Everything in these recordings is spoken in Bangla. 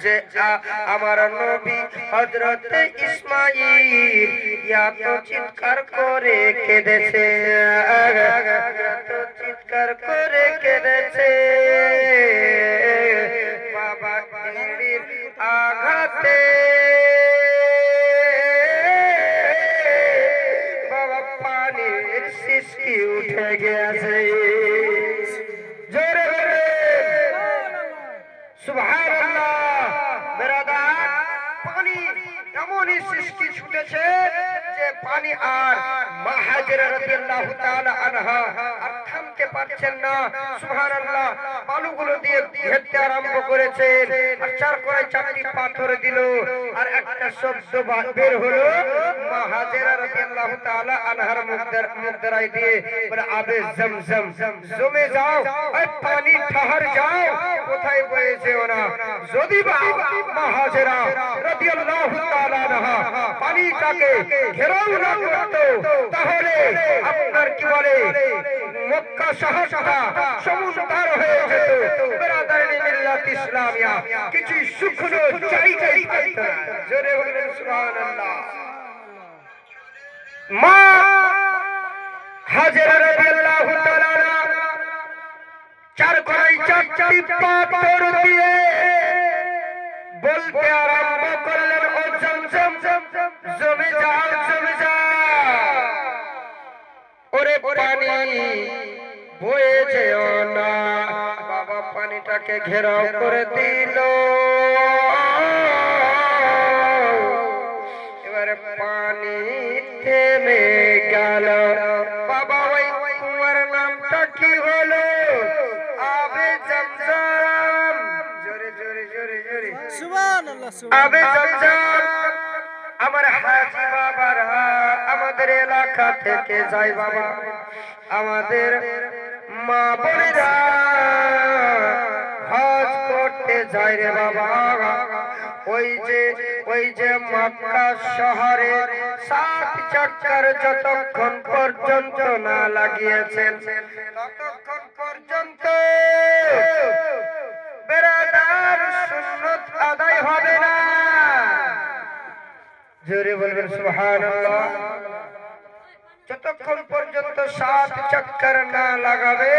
যে আমার নবী হযরত ইসমাঈল এত চিৎকার করে কেঁদেছে, এত চিৎকার করে কেঁদেছে বাবা এড়ির আঘাতে বাবা পানির সিসকি উঠে গেছে। জোরে জোরে সুবহানাল্লাহ। বেরাদার, পানি এমনই সৃষ্টি ছুটেছে যে পানি আর মা হাজেরা রাদিয়াল্লাহু তাআলা আনহা আর থামতে পারছেন না। সুবহানাল্লাহ। বালুগুলো দিয়ে ঘেরতে আরম্ভ করেছেন আর চার করে চারটি পাথর দিল আর একটা শব্দ বের হলো মা হাজেরা রাদিয়াল্লাহু তাআলা আনহার মুখ দ্বারাই দিয়ে বলে আবে জমজম জমে যাও, এই পানি ঠাহার যাও, কোথায় বয়েছে ওরা। যদি বা মা হাজেরা রাদিয়াল্লাহু তাআলা আনহা পানিটাকে ঘেরাও না করতো তাহলে আপনার কি বলে মক্কা শহরটা সমুদ্র হয়ে যেত। বেরাদারিন মিল্লাত ইসলামিয়া কিছু শুকনো জায়গায় থাকতো। জোরে বলেন সুবহানাল্লাহ। মা হাজেরা রাদিয়াল্লাহু তাআলা চার কড়াই চারটি পাথর দিয়ে বলতে আরম্ভ করলেন ও জমজম জমে যাও জমে যাও, ওরে পানি বয়ে যেও না। বাবা পানিটাকে ঘেরাও করে দিল। এবারে পানি থেমে গেল। বাবা ওই কুয়ার নামটা কি হলো? আবে জমজম। জোরে জোরে জোরে জোরে সুবহানাল্লাহ। আবে জমজম। আমার হাজী বাবারা আমাদের এলাকা থেকে যায় বাবা, আমাদের মা বোনেরা হজ করতে যায় রে বাবা। ওই যে মক্কা শহরে 7 চক্কর যতক্ষণ পর্যন্ত না লাগিয়েছেন ততক্ষণ পর্যন্ত বেরাদার সুন্নত আদায় হবে না। জোরে বলবেন সুবহানাল্লাহ। যতক্ষণ পর্যন্ত 7 চক্কর না লাগাবে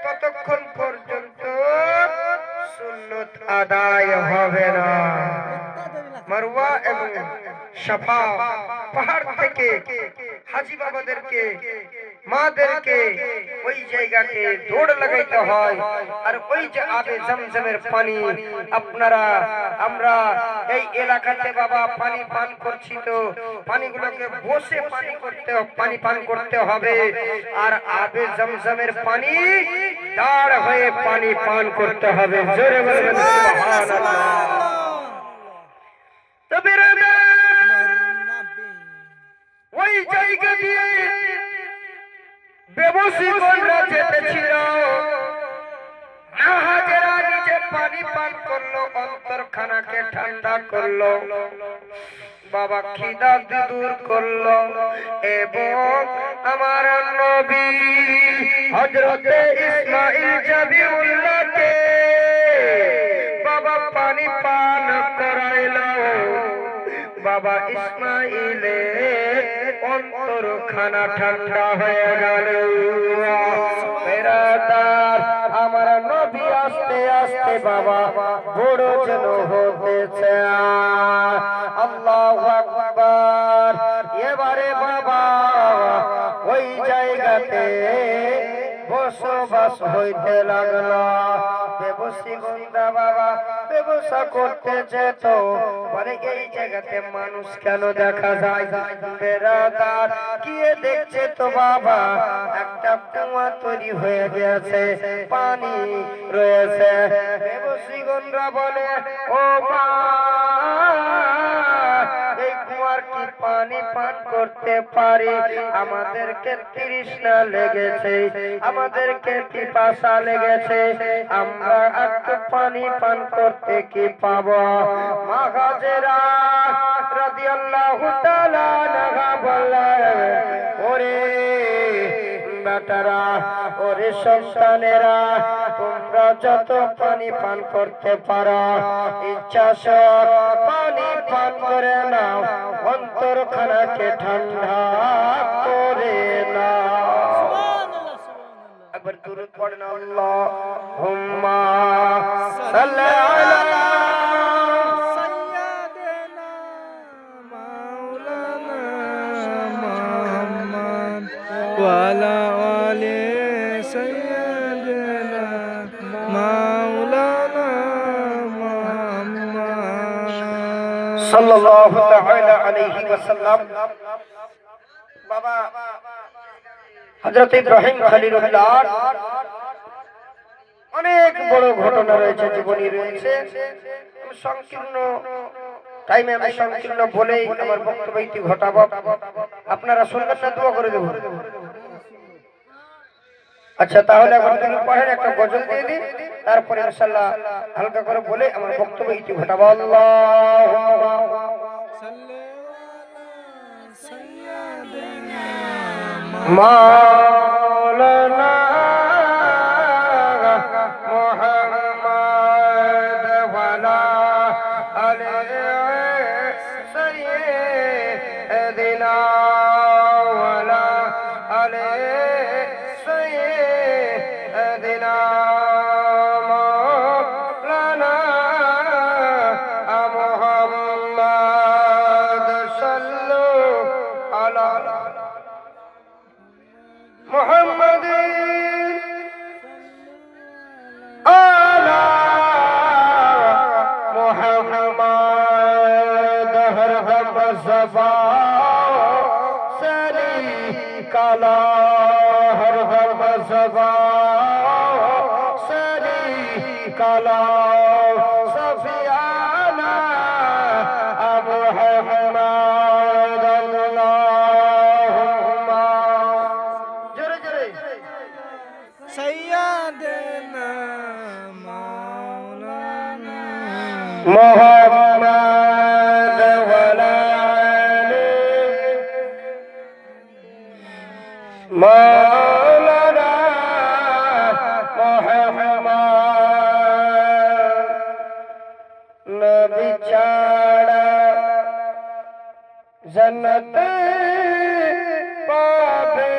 ততক্ষণ পর্যন্ত সুন্নত আদায় হবে না। মারওয়া এবং সাফা পাহাড় থেকে হাজী বাবাদেরকে মাদেরকে ওই জায়গাতে দৌড় লাগাইতে হয়। আর ওই যে আবে জমজমের পানি আপনারা আমরা এই এলাকাতে বাবা পানি পান করছি, তো পানিগুলোকে বসে পানি পান করতে হবে। আর আবে জমজমের পানি দাঁড় হয়ে পানি পান করতে হবে। জোরে বলবেন সুবহানাল্লাহ। তো বেরাদার, ওই জায়গা দিয়ে বেবসীগণরা যেতেছিল। হাজেরা নিজে পানি পান করলো, অন্তরখানাকে ঠান্ডা করলো, বাবা খিদা দূর করলো এবং আমার নবী হযরত ইসমাঈল জাবিউল্লাহকে বাবা পানি পান করাইলো। বাবা ইসমাঈলের অন্তরখানা ঠান্ডা হয়ে গেল। বেরাদার, আমার নবী আস্তে আস্তে বাবা বড় যেন হতেছে। আল্লাহু আকবার। এবারে বাবা ওই জায়গাতে বসবাস হইতে লাগলো। বেবসী গন্দা বাবা ব্যবসা করতে যেত, বলে এই জায়গাতে মানুষ কেন দেখা যায়? বেরাদার গিয়ে দেখছে তো বাবা একটা কুয়া তৈরি হয়ে গেছে, পানি রয়েছে। বেবসী গন্দা বলে ও মা, এই কুয়ার কি পানি পান করতে পারি? আমাদেরকে তৃষ্ণা লেগেছে, আমাদেরকে পিপাসা লেগেছে, আমরা একটু পানি পান করতে কি পাবো? মা হাজেরা রাদিয়াল্লাহু তাআলা আনহা বললেন, ওরে বেটারা ওরে সন্তানেরা তোমরা যত পানি পান করতে পারো ইচ্ছা পানি পান করে নাও অন্তরখানাকে ঠান্ডা করে নাও একবার দুরূদ পড়েন আল্লাহুম্মা সাল্লি আলা وعلى آل سيدنا مولانا محمد সাল্লাল্লাহু তাআলা আলাইহি ওয়াসাল্লাম। বাবা হযরত ইব্রাহিম খলিলুল্লাহ অনেক বড় ঘটনা রয়েছে, জীবনী রয়েছে। সংকীর্ণ টাইমে আমি সংকীর্ণ বলেই আমার বক্তব্য ইতি ঘটাবো। আপনারা শুনবেন না, দোয়া করে দেব। আচ্ছা, তাহলে এখন তুমি পড়েন, একটা গজল দিয়ে দিই, তারপরে ইনশাআল্লাহ হালকা করে বলে আমার বক্তব্য ইতি ঘটাবো। আল্লাহুম্মা মাওলানা মুহাম্মদ ওয়ালা আলি সাইয়্যিদিনা ওয়ালা আলি সাইয়্যিদিনা মাওলানা মুহাম্মদ সাল্লু আলা محمد آلا محمد ہر ہم زبا سری کالا ہر ہم زبا سری کالا سفیانا ابو محمد اللہم سيدنا مولانا محمد ولا علي مولانا محمد نبي ছাড়া জন্নত পাবে